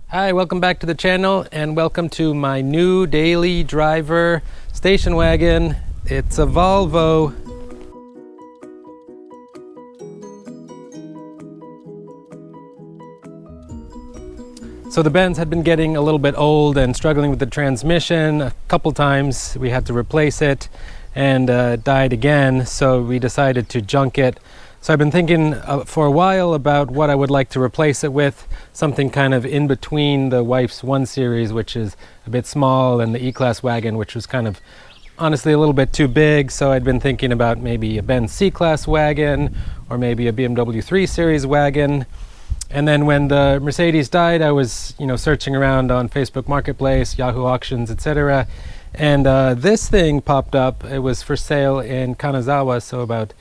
Hi, welcome back to the channel and welcome to my new Daily Driver Station Wagon. It's a Volvo. So the Benz had been getting a little bit old and struggling with the transmission. A couple times we had to replace it and died again, so we decided to junk it. So I've been thinking for a while about what I would like to replace it with, something kind of in between the wife's 1 Series, which is a bit small, and the E-Class wagon, which was kind of honestly a little bit too big. So I'd been thinking about maybe a Benz C-Class wagon or maybe a BMW 3 Series wagon. And then when the Mercedes died, I was searching around on Facebook Marketplace, Yahoo Auctions, etc. And this thing popped up. It was for sale in Kanazawa, so about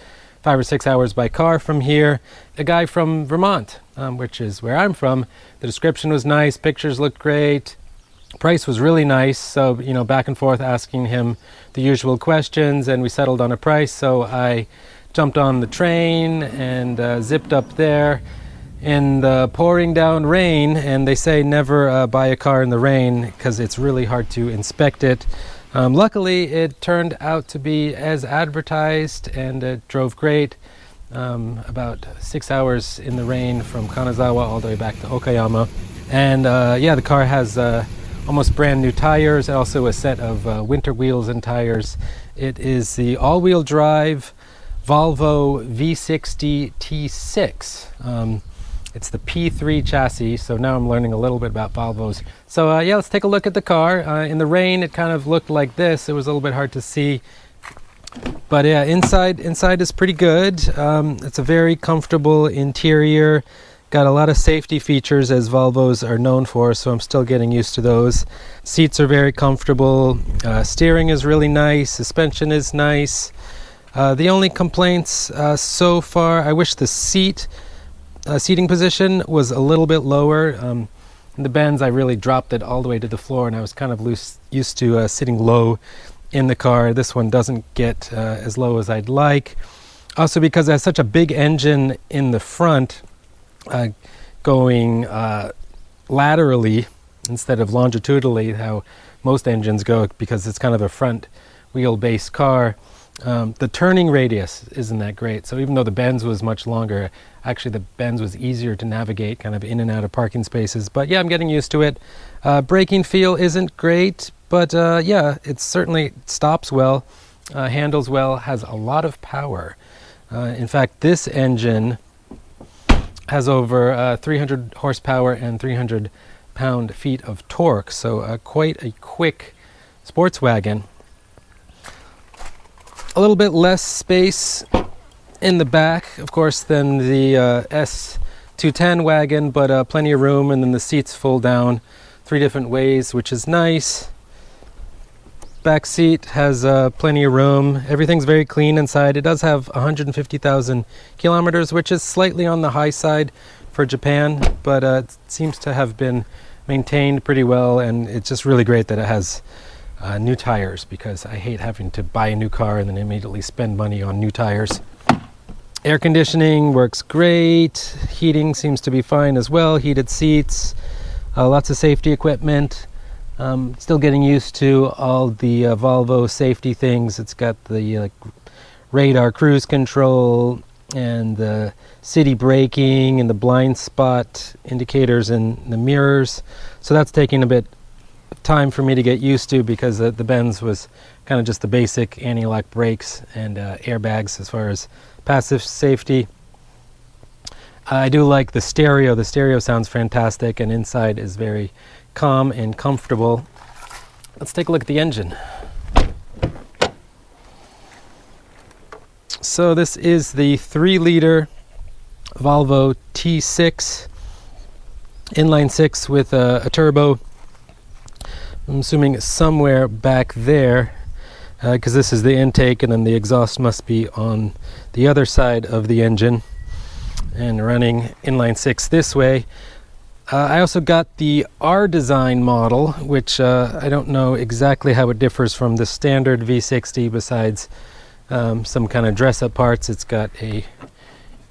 5 or 6 hours by car from here. A guy from Vermont, which is where I'm from. The description was nice, pictures looked great, price was really nice. So back and forth asking him the usual questions, and we settled on a price. So I jumped on the train and zipped up there in the pouring down rain. And they say never buy a car in the rain because it's really hard to inspect it. Luckily, it turned out to be as advertised, and it drove great. About 6 hours in the rain from Kanazawa all the way back to Okayama. And the car has almost brand new tires, also a set of winter wheels and tires. It is the all-wheel drive Volvo V60 T6. It's the P3 chassis, so now I'm learning a little bit about Volvos. So let's take a look at the car. In the rain, it kind of looked like this. It was a little bit hard to see. But yeah, inside is pretty good. It's a very comfortable interior. Got a lot of safety features, as Volvos are known for, so I'm still getting used to those. Seats are very comfortable. Steering is really nice. Suspension is nice. The only complaints so far, I wish the seating position was a little bit lower. In the Benz, I really dropped it all the way to the floor, and I was kind of used to sitting low in the car. This one doesn't get as low as I'd like. Also because it has such a big engine in the front, going laterally instead of longitudinally, how most engines go, because it's kind of a front wheelbase car. The turning radius isn't that great. So even though the Benz was much longer, actually the Benz was easier to navigate kind of in and out of parking spaces. But yeah, I'm getting used to it. Braking feel isn't great, but it certainly stops well, handles well, has a lot of power. In fact, this engine has over 300 horsepower and 300 pound-feet of torque, so quite a quick sports wagon. A little bit less space in the back, of course, than the S210 wagon, but plenty of room, and then the seats fold down 3 different ways, which is nice. Back seat has plenty of room. Everything's very clean inside. It does have 150,000 kilometers, which is slightly on the high side for Japan, but it seems to have been maintained pretty well, and it's just really great that it has new tires, because I hate having to buy a new car and then immediately spend money on new tires. Air conditioning works great. Heating seems to be fine as well. Heated seats, lots of safety equipment. Still getting used to all the Volvo safety things. It's got the radar cruise control and the city braking and the blind spot indicators in the mirrors. So that's taking a bit time for me to get used to, because the Benz was kind of just the basic anti-lock brakes and airbags as far as passive safety. I do like the stereo. The stereo sounds fantastic, and inside is very calm and comfortable. Let's take a look at the engine. So this is the 3-liter Volvo T6 inline 6 with a turbo. I'm assuming somewhere back there, because this is the intake, and then the exhaust must be on the other side of the engine, and running inline 6 this way. I also got the RDesign model, which I don't know exactly how it differs from the standard V60, besides some kind of dress-up parts. It's got a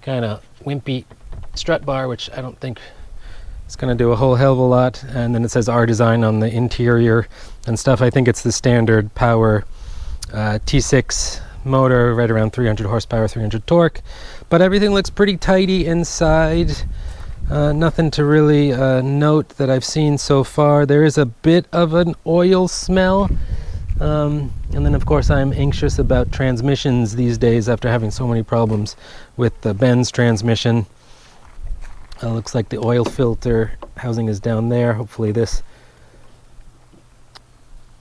kind of wimpy strut bar, which I don't think It's going to do a whole hell of a lot. And then it says RDesign on the interior and stuff. I think it's the standard power T6 motor, right around 300 horsepower, 300 torque. But everything looks pretty tidy inside. Nothing to really note that I've seen so far. There is a bit of an oil smell. And then of course I'm anxious about transmissions these days after having so many problems with the Benz transmission. Looks like the oil filter housing is down there. Hopefully this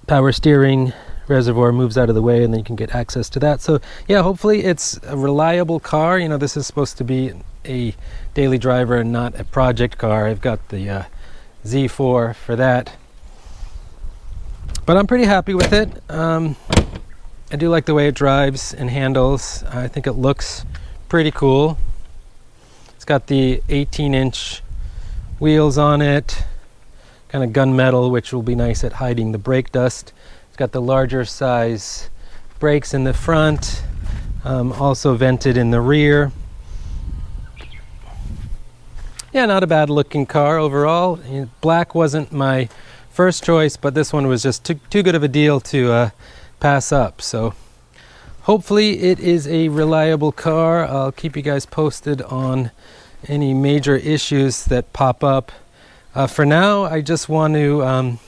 power steering reservoir moves out of the way and then you can get access to that. So yeah, hopefully it's a reliable car. You know, this is supposed to be a daily driver and not a project car. I've got the Z4 for that. But I'm pretty happy with it. I do like the way it drives and handles. I think it looks pretty cool. It's got the 18-inch wheels on it, kind of gunmetal, which will be nice at hiding the brake dust. It's got the larger size brakes in the front, also vented in the rear. Yeah, not a bad looking car overall. Black wasn't my first choice, but this one was just too good of a deal to pass up. So hopefully it is a reliable car. I'll keep you guys posted on any major issues that pop up. For now, I just want to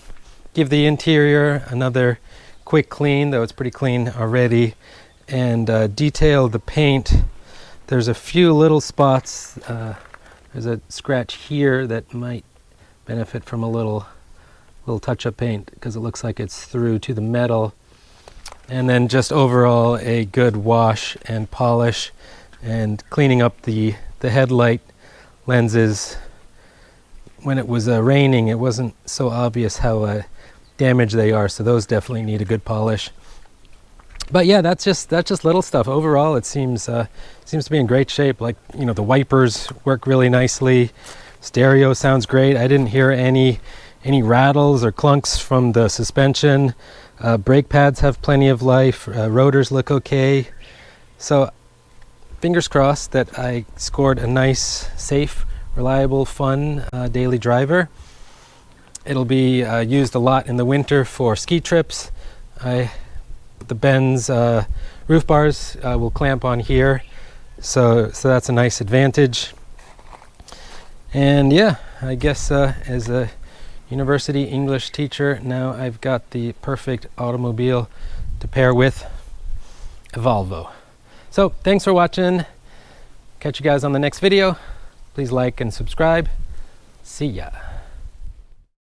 give the interior another quick clean, though it's pretty clean already, and detail the paint. There's a few little spots. There's a scratch here that might benefit from a little touch-up paint because it looks like it's through to the metal. And then just overall a good wash and polish and cleaning up the headlight lenses. When it was raining, it wasn't so obvious how damaged they are, so those definitely need a good polish. But yeah, that's just little stuff. Overall, it seems to be in great shape. Like, you know, the wipers work really nicely. Stereo sounds great. I didn't hear any rattles or clunks from the suspension. Brake pads have plenty of life. Rotors look okay. So fingers crossed that I scored a nice, safe, reliable, fun daily driver. It'll be used a lot in the winter for ski trips. The Benz roof bars will clamp on here, so that's a nice advantage. And yeah, I guess as a university English teacher, now I've got the perfect automobile to pair with a Volvo. So thanks for watching. Catch you guys on the next video. Please like and subscribe. See ya.